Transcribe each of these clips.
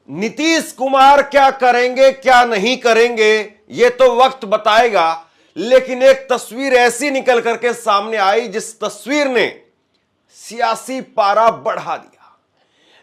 नीतीश कुमार क्या करेंगे क्या नहीं करेंगे ये तो वक्त बताएगा, लेकिन एक तस्वीर ऐसी निकल करके सामने आई जिस तस्वीर ने सियासी पारा बढ़ा दिया।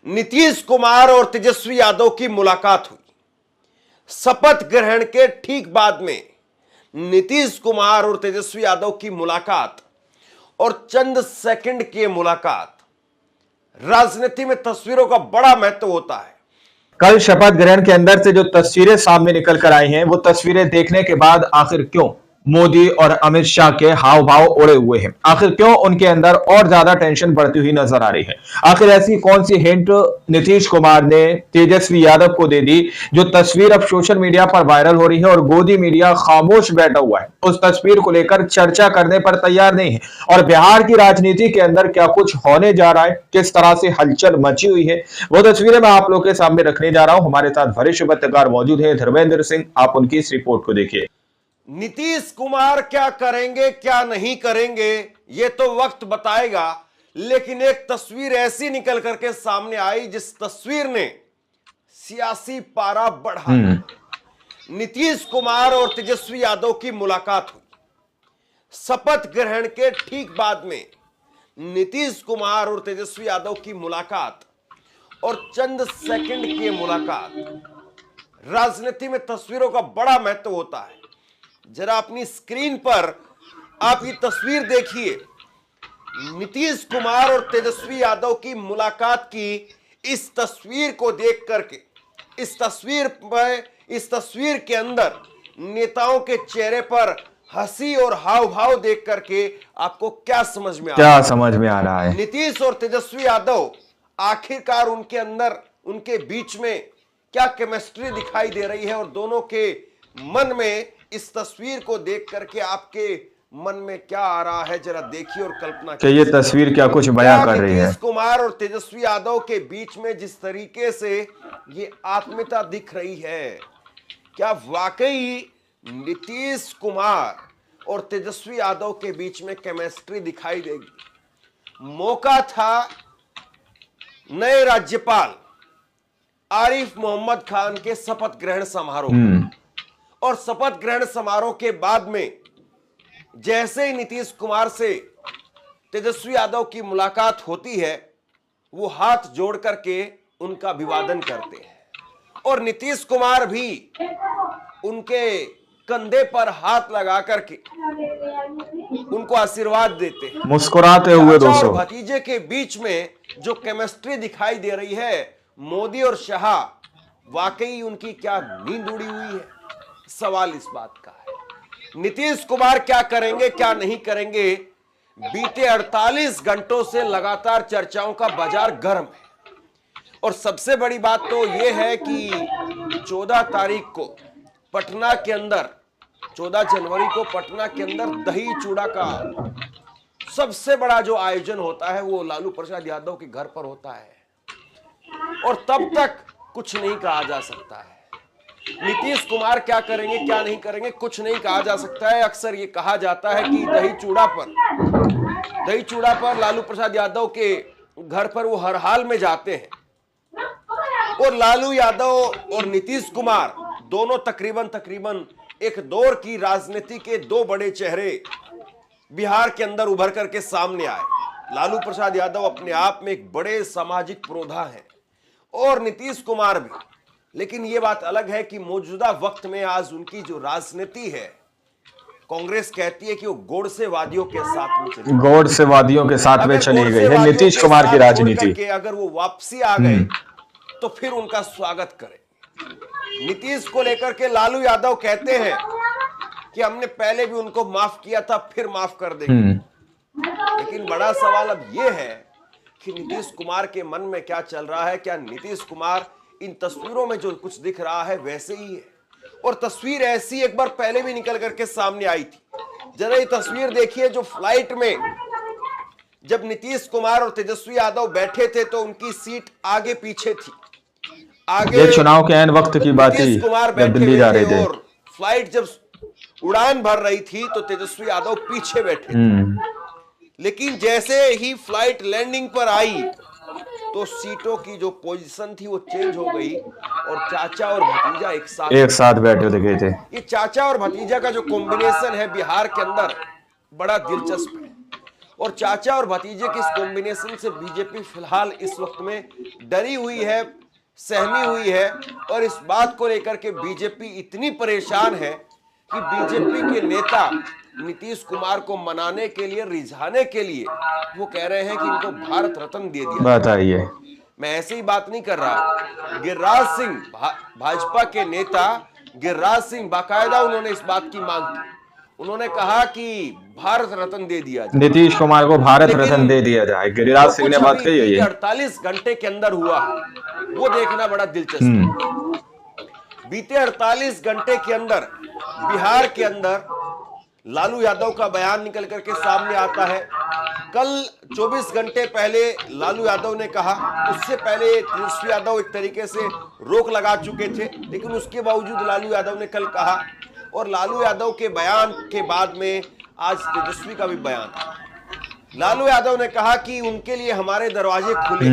नीतीश कुमार और तेजस्वी यादव की मुलाकात हुई। शपथ ग्रहण के ठीक बाद में नीतीश कुमार और तेजस्वी यादव की मुलाकात और चंद सेकंड की मुलाकात, राजनीति में तस्वीरों का बड़ा महत्व होता है। कल शपथ ग्रहण के अंदर से जो तस्वीरें सामने निकल कर आई हैं, वो तस्वीरें देखने के बाद आखिर क्यों मोदी और अमित शाह के हाव भाव उड़े हुए हैं, आखिर क्यों उनके अंदर और ज्यादा टेंशन बढ़ती हुई नजर आ रही है, आखिर ऐसी कौन सी हिंट नीतीश कुमार ने तेजस्वी यादव को दे दी जो तस्वीर अब सोशल मीडिया पर वायरल हो रही है और गोदी मीडिया खामोश बैठा हुआ है, उस तस्वीर को लेकर चर्चा करने पर तैयार नहीं है। और बिहार की राजनीति के अंदर क्या कुछ होने जा रहा है, किस तरह से हलचल मची हुई है, वो तस्वीरें मैं आप लोग के सामने रखने जा रहा हूं। हमारे साथ वरिष्ठ पत्रकार मौजूद है धर्मेंद्र सिंह, आप उनकी इस रिपोर्ट को देखिए। नीतीश कुमार क्या करेंगे क्या नहीं करेंगे ये तो वक्त बताएगा, लेकिन एक तस्वीर ऐसी निकल करके सामने आई जिस तस्वीर ने सियासी पारा बढ़ा दिया। नीतीश कुमार और तेजस्वी यादव की मुलाकात हुई। शपथ ग्रहण के ठीक बाद में नीतीश कुमार और तेजस्वी यादव की मुलाकात और चंद सेकंड की मुलाकात, राजनीति में तस्वीरों का बड़ा महत्व होता है। जरा अपनी स्क्रीन पर आप ये तस्वीर देखिए। नीतीश कुमार और तेजस्वी यादव की मुलाकात की इस तस्वीर को देख करके, इस तस्वीर के अंदर नेताओं के चेहरे पर हंसी और हाव भाव देख करके आपको क्या समझ में आ रहा है? नीतीश और तेजस्वी यादव आखिरकार उनके अंदर, उनके बीच में क्या केमिस्ट्री दिखाई दे रही है और दोनों के मन में इस तस्वीर को देख करके आपके मन में क्या आ रहा है, जरा देखिए और कल्पना कीजिए। ये तस्वीर क्या कुछ बयां कर रही है? नीतीश कुमार और तेजस्वी यादव के बीच में जिस तरीके से ये आत्मीयता दिख रही है, क्या वाकई नीतीश कुमार और तेजस्वी यादव के बीच में केमिस्ट्री दिखाई देगी? मौका था नए राज्यपाल आरिफ मोहम्मद खान के शपथ ग्रहण समारोह और शपथ ग्रहण समारोह के बाद में जैसे ही नीतीश कुमार से तेजस्वी यादव की मुलाकात होती है, वो हाथ जोड़ करके उनका अभिवादन करते हैं और नीतीश कुमार भी उनके कंधे पर हाथ लगा करके उनको आशीर्वाद देते हैं, मुस्कुराते हुए। दोस्तों, भतीजे के बीच में जो केमिस्ट्री दिखाई दे रही है, मोदी और शाह, वाकई उनकी क्या नींद उड़ी हुई है? सवाल इस बात का है। नीतीश कुमार क्या करेंगे क्या नहीं करेंगे, बीते 48 घंटों से लगातार चर्चाओं का बाजार गर्म है। और सबसे बड़ी बात तो यह है कि 14 तारीख को पटना के अंदर, 14 जनवरी को पटना के अंदर दही चूड़ा का सबसे बड़ा जो आयोजन होता है वो लालू प्रसाद यादव के घर पर होता है और तब तक कुछ नहीं कहा जा सकता है। नीतीश कुमार क्या करेंगे क्या नहीं करेंगे कुछ नहीं कहा जा सकता है। अक्सर ये कहा जाता है कि दही चूड़ा पर लालू प्रसाद यादव के घर पर वो हर हाल में जाते हैं और लालू यादव और नीतीश कुमार दोनों तकरीबन एक दौर की राजनीति के दो बड़े चेहरे बिहार के अंदर उभर करके सामने आए। लालू प्रसाद यादव अपने आप में एक बड़े सामाजिक पुरोधा हैं और नीतीश कुमार भी, लेकिन यह बात अलग है कि मौजूदा वक्त में आज उनकी जो राजनीति है, कांग्रेस कहती है कि वो गोडसेवादियों के साथ में चली गई है नीतीश कुमार की राजनीति। अगर वो वापसी आ गए तो फिर उनका स्वागत करें। नीतीश को लेकर के लालू यादव कहते हैं कि हमने पहले भी उनको माफ किया था, फिर माफ कर देंगे। लेकिन बड़ा सवाल अब यह है कि नीतीश कुमार के मन में क्या चल रहा है? क्या नीतीश कुमार इन तस्वीरों में जो कुछ दिख रहा है वैसे ही है? और तस्वीर ऐसी एक बार पहले भी निकल करके सामने आई थी। जरा ये तस्वीर देखिए, जो फ्लाइट में जब नीतीश कुमार और तेजस्वी यादव बैठे थे तो उनकी सीट आगे पीछे थी। आगे चुनाव के ऐन वक्त की बात है, जब दिल्ली जा रहे थे और फ्लाइट जब उड़ान भर रही थी तो तेजस्वी यादव पीछे बैठे थे। लेकिन जैसे ही फ्लाइट लैंडिंग पर आई तो सीटों की जो पोजीशन थी वो चेंज हो गई और चाचा और भतीजा एक साथ बैठे दिखे थे। ये चाचा और भतीजा का जो कॉम्बिनेशन है बिहार के अंदर बड़ा दिलचस्प है और चाचा और भतीजे के इस कॉम्बिनेशन से बीजेपी फिलहाल इस वक्त में डरी हुई है, सहमी हुई है और इस बात को लेकर के बीजेपी इतनी परेशान है कि बीजेपी के नेता नीतीश कुमार को मनाने के लिए, रिझाने के लिए वो कह रहे हैं कि इनको भारत रत्न दे दिया। बताइए, मैं ऐसे ही बात नहीं कर रहा। गिरिराज सिंह, भाजपा के नेता गिरिराज सिंह बाकायदा उन्होंने इस बात की मांग की। उन्होंने कहा कि भारत रत्न दे दिया जाए, नीतीश कुमार को भारत रत्न दे दिया जाए। गिरिराज सिंह ने बात कही है। ये 48 घंटे के अंदर हुआ वो देखना बड़ा दिलचस्प है। बीते 48 घंटे के अंदर बिहार के अंदर लालू यादव का बयान निकल करके सामने आता है। कल 24 घंटे पहले लालू यादव ने कहा, उससे पहले तेजस्वी यादव एक तरीके से रोक लगा चुके थे, लेकिन उसके बावजूद लालू यादव ने कल कहा और लालू यादव के बयान के बाद में आज तेजस्वी का भी बयान। लालू यादव ने कहा कि उनके लिए हमारे दरवाजे खुले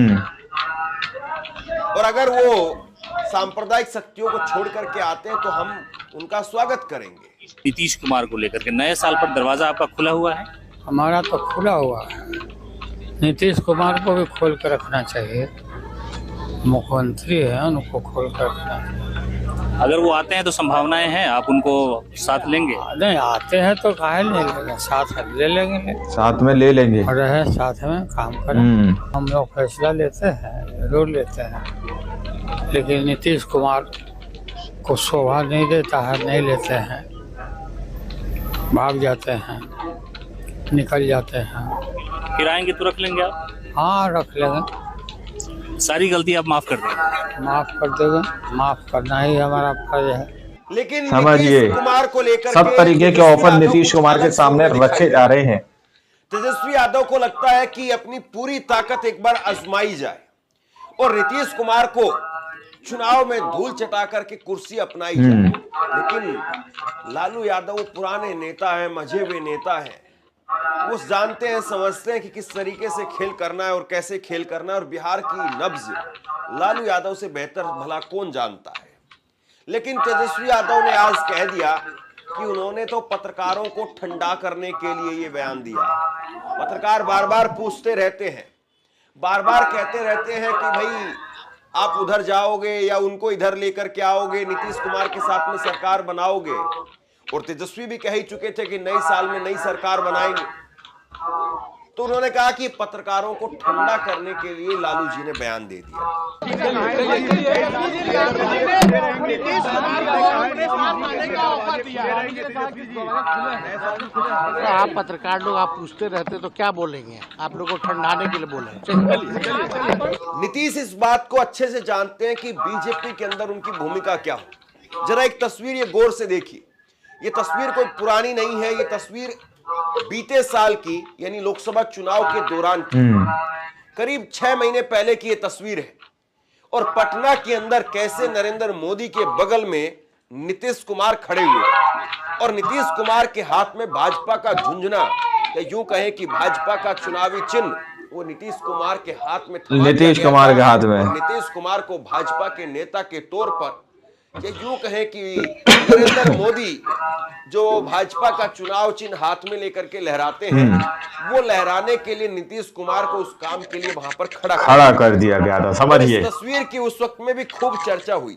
और अगर वो सांप्रदायिक शक्तियों को छोड़ करके आते हैं तो हम उनका स्वागत करेंगे। नीतीश कुमार को लेकर के नए साल पर दरवाजा आपका खुला हुआ है? हमारा तो खुला हुआ है। नीतीश कुमार को भी खोल कर रखना चाहिए, मुख्यमंत्री है, उनको खोल कर रखना चाहिए। अगर वो आते हैं तो संभावनाएं हैं आप उनको साथ लेंगे? नहीं आते हैं तो काहे नहीं लेंगे, साथ ले लेंगे, साथ में ले लेंगे और रहे साथ में काम करें। हम लोग फैसला लेते हैं, जरूर लेते हैं, लेकिन नीतीश कुमार को शोभा नहीं देता है, नहीं लेते हैं, भाग जाते हैं, निकल जाते हैं। फिर आएंगे तो रख लेंगे आप? हाँ रख लेंगे, सारी गलती आप माफ कर देंगे? माफ कर देंगे, माफ करना ही हमारा फर्ज है। लेकिन समझिए, नीतीश कुमार को लेकर सब तरीके के ऑफर नीतीश कुमार के सामने रखे जा रहे हैं। तेजस्वी यादव को लगता है कि अपनी पूरी ताकत एक बार आजमाई जाए और नीतीश कुमार को चुनाव में धूल चटा करके कुर्सी अपनाई जाए। लेकिन लालू यादव वो पुराने नेता है, मजे हुए नेता है, वो जानते हैं, समझते हैं कि किस तरीके से खेल करना है और कैसे खेल करना है और बिहार की नब्ज लालू यादव से बेहतर भला कौन जानता है। लेकिन तेजस्वी यादव ने आज कह दिया कि उन्होंने तो पत्रकारों को ठंडा करने के लिए ये बयान दिया। पत्रकार बार बार पूछते रहते हैं, बार बार कहते रहते हैं कि भाई आप उधर जाओगे या उनको इधर लेकर के आओगे, नीतीश कुमार के साथ में सरकार बनाओगे। और तेजस्वी भी कह ही चुके थे कि नए साल में नई सरकार बनाएंगे। तो उन्होंने कहा कि पत्रकारों को ठंडा करने के लिए लालू जी ने बयान दे दिया। आप पत्रकार लोग आप पूछते रहते तो क्या बोलेंगे? आप लोगों को ठंडाने के लिए बोले। नीतीश इस बात को अच्छे से जानते हैं कि बीजेपी के अंदर उनकी भूमिका क्या हो। जरा एक तस्वीर ये गौर से देखिए, ये तस्वीर कोई पुरानी नहीं है, ये तस्वीर बीते साल की यानी लोकसभा चुनाव के दौरान की, करीब 6 महीने पहले की ये तस्वीर है। और पटना के अंदर कैसे नरेंद्र मोदी के बगल में नीतीश कुमार खड़े हुए और नीतीश कुमार के हाथ में भाजपा का झुंझुना या यूं कहें कि भाजपा का चुनावी चिन्ह वो नीतीश कुमार के हाथ में, नीतीश कुमार के हाथ में। नीतीश कुमार को भाजपा के नेता के तौर पर ये यूं कहें कि नरेंद्र मोदी जो भाजपा का चुनाव चिन्ह हाथ में लेकर के लहराते हैं, वो लहराने के लिए नीतीश कुमार को उस काम के लिए वहां पर खड़ा कर दिया गया था। समझिए, इस तस्वीर की उस वक्त में भी खूब चर्चा हुई।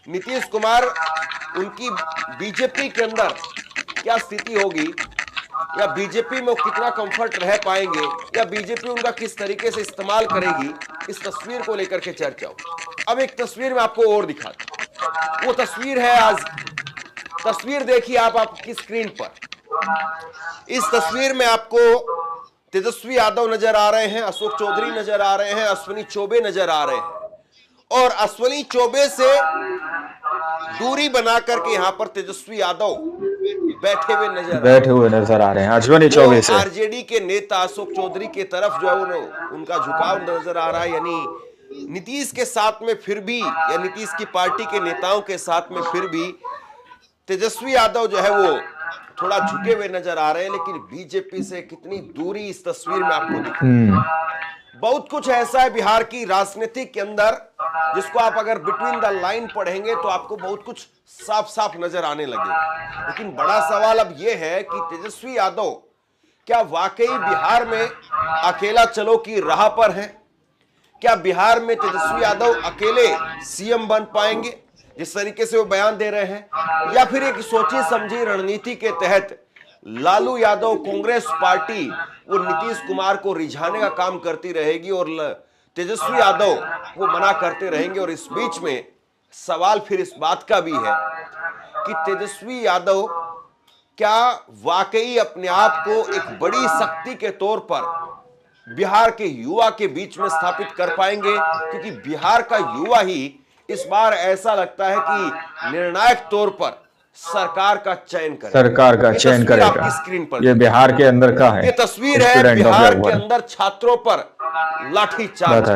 नीतीश कुमार, उनकी बीजेपी के अंदर क्या स्थिति होगी या बीजेपी में कितना कंफर्ट रह पाएंगे या बीजेपी उनका किस तरीके से इस्तेमाल करेगी, इस तस्वीर को लेकर के चर्चा हो। अब एक तस्वीर में आपको और दिखाता हूं। वो तस्वीर है, आज तस्वीर देखिए आप आपकी स्क्रीन पर। इस तस्वीर में आपको तेजस्वी यादव नजर आ रहे हैं, अशोक चौधरी नजर आ रहे हैं, अश्विनी चौबे नजर आ रहे हैं और अश्विनी चौबे से दूरी बना करके यहां पर तेजस्वी यादव बैठे हुए नजर आ रहे हैं। अश्विनी चौबे से आरजेडी के नेता अशोक चौधरी की तरफ जो है उनका झुकाव नजर आ रहा है, यानी नीतीश के साथ में फिर भी या नीतीश की पार्टी के नेताओं के साथ में फिर भी तेजस्वी यादव जो है वो थोड़ा झुके हुए नजर आ रहे हैं। लेकिन बीजेपी से कितनी दूरी इस तस्वीर में आपको दिख रही है। बहुत कुछ ऐसा है बिहार की राजनीति के अंदर जिसको आप अगर बिटवीन द लाइन पढ़ेंगे तो आपको बहुत कुछ साफ साफ नजर आने लगेगा। लेकिन बड़ा सवाल अब यह है कि तेजस्वी यादव क्या वाकई बिहार में अकेला चलो की राह पर है? क्या बिहार में तेजस्वी यादव अकेले सीएम बन पाएंगे जिस तरीके से वो बयान दे रहे हैं, या फिर एक सोची समझी रणनीति के तहत लालू यादव कांग्रेस पार्टी वो नीतीश कुमार को रिझाने का काम करती रहेगी और तेजस्वी यादव वो मना करते रहेंगे? और इस बीच में सवाल फिर इस बात का भी है कि तेजस्वी यादव क्या वाकई अपने आप को एक बड़ी शक्ति के तौर पर बिहार के युवा के बीच में स्थापित कर पाएंगे? क्योंकि बिहार का युवा ही इस बार ऐसा लगता है कि निर्णायक तौर पर सरकार का चयन करेगा। आपकी स्क्रीन पर ये बिहार के अंदर का है, ये तस्वीर है बिहार के अंदर छात्रों पर लाठीचार्ज।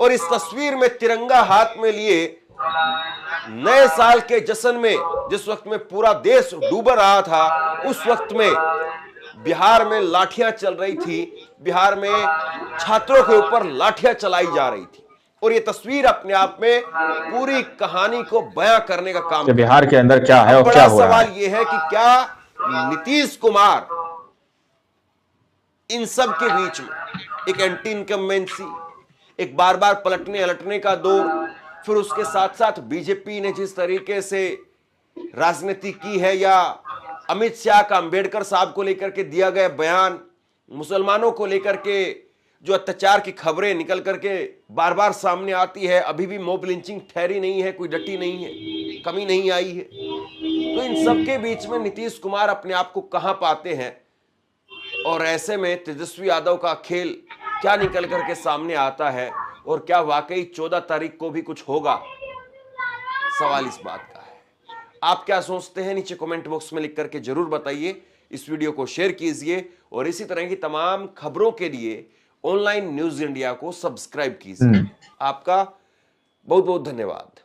और इस तस्वीर में तिरंगा हाथ में लिए नए साल के जश्न में जिस वक्त में पूरा देश डूब रहा था, उस वक्त में बिहार में लाठियां चल रही थी, बिहार में छात्रों के ऊपर लाठियां चलाई जा रही थी। और ये तस्वीर अपने आप में पूरी कहानी को बयां करने का काम, बिहार के अंदर क्या है और क्या हो रहा है। सवाल ये है कि क्या नीतीश कुमार इन सब के बीच में एक एंटी इनकम्बेंसी, एक बार बार पलटने अलटने का दौर, फिर उसके साथ साथ बीजेपी ने जिस तरीके से राजनीति की है, या अमित शाह का अंबेडकर साहब को लेकर के दिया गया बयान, मुसलमानों को लेकर के जो अत्याचार की खबरें निकल करके बार बार सामने आती है, अभी भी मॉब लिंचिंग ठहरी नहीं है, कोई डटी नहीं है, कमी नहीं आई है। तो इन सब के बीच में नीतीश कुमार अपने आप को कहां पाते हैं? और ऐसे में तेजस्वी यादव का खेल क्या निकल करके सामने आता है? और क्या वाकई 14 तारीख को भी कुछ होगा? सवाल इस बात का है। आप क्या सोचते हैं नीचे कमेंट बॉक्स में लिख करके जरूर बताइए। इस वीडियो को शेयर कीजिए और इसी तरह की तमाम खबरों के लिए ऑनलाइन न्यूज इंडिया को सब्सक्राइब कीजिए। आपका बहुत बहुत धन्यवाद।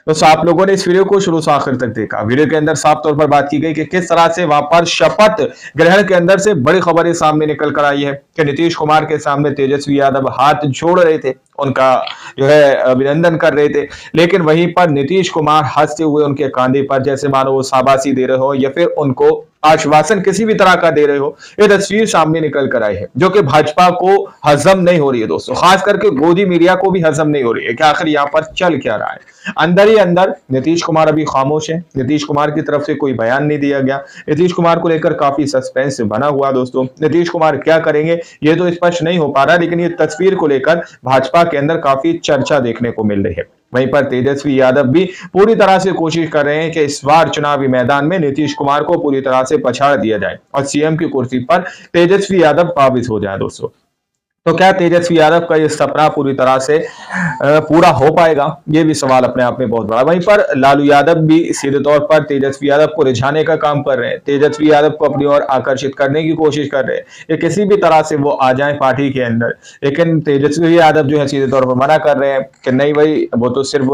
तो आप लोगों ने इस वीडियो को शुरू से आखिर तक देखा। वीडियो के अंदर साफ तौर पर बात की गई कि किस तरह से वहां पर शपथ ग्रहण के अंदर से बड़ी खबर ये सामने निकल कर आई है कि नीतीश कुमार के सामने तेजस्वी यादव हाथ जोड़ रहे थे, उनका जो है अभिनंदन कर रहे थे, लेकिन वहीं पर नीतीश कुमार हंसते हुए उनके कांधे पर जैसे मानो वो शाबाशी दे रहे हो या फिर उनको आश्वासन किसी भी तरह का दे रहे हो, ये तस्वीर सामने निकल कर आई है जो कि भाजपा को हजम नहीं हो रही है दोस्तों। खास करके गोदी मीडिया को भी हजम नहीं हो रही है कि आखिर यहाँ पर चल क्या रहा है। अंदर ही अंदर नीतीश कुमार अभी खामोश है, नीतीश कुमार की तरफ से कोई बयान नहीं दिया गया। नीतीश कुमार को लेकर काफी सस्पेंस बना हुआ दोस्तों। नीतीश कुमार क्या करेंगे ये तो स्पष्ट नहीं हो पा रहा, लेकिन ये तस्वीर को लेकर भाजपा के अंदर काफी चर्चा देखने को मिल रही है। वहीं पर तेजस्वी यादव भी पूरी तरह से कोशिश कर रहे हैं कि इस बार चुनावी मैदान में नीतीश कुमार को पूरी तरह से पछाड़ दिया जाए और सीएम की कुर्सी पर तेजस्वी यादव काबिज हो जाए दोस्तों। तो क्या तेजस्वी यादव का ये सपना पूरी तरह से पूरा हो पाएगा, ये भी सवाल अपने आप में बहुत बड़ा। वहीं पर लालू यादव भी सीधे तौर पर तेजस्वी यादव को रिझाने का काम कर रहे हैं, तेजस्वी यादव को अपनी ओर आकर्षित करने की कोशिश कर रहे हैं कि किसी भी तरह से वो आ जाए पार्टी के अंदर। लेकिन तेजस्वी यादव जो है सीधे तौर पर मना कर रहे हैं कि नहीं भाई, वो तो सिर्फ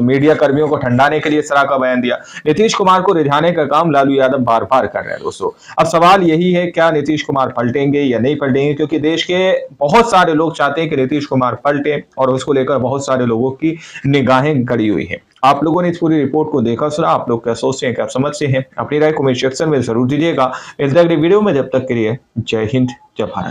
मीडिया कर्मियों को ठंडाने के लिए इस तरह का बयान दिया। नीतीश कुमार को रिझाने का काम लालू यादव बार बार कर रहे हैं दोस्तों। अब सवाल यही है क्या नीतीश कुमार पलटेंगे या नहीं पलटेंगे, क्योंकि देश के बहुत सारे लोग चाहते हैं कि नीतीश कुमार पलटे और उसको लेकर बहुत सारे लोगों की निगाहें गड़ी हुई हैं। आप लोगों ने इस पूरी रिपोर्ट को देखा सुना, आप लोग क्या सोचते हैं, क्या समझते हैं, अपनी राय कमेंट सेक्शन में जरूर दीजिएगा। इस अगली वीडियो में जब तक के लिए जय हिंद, जय भारत।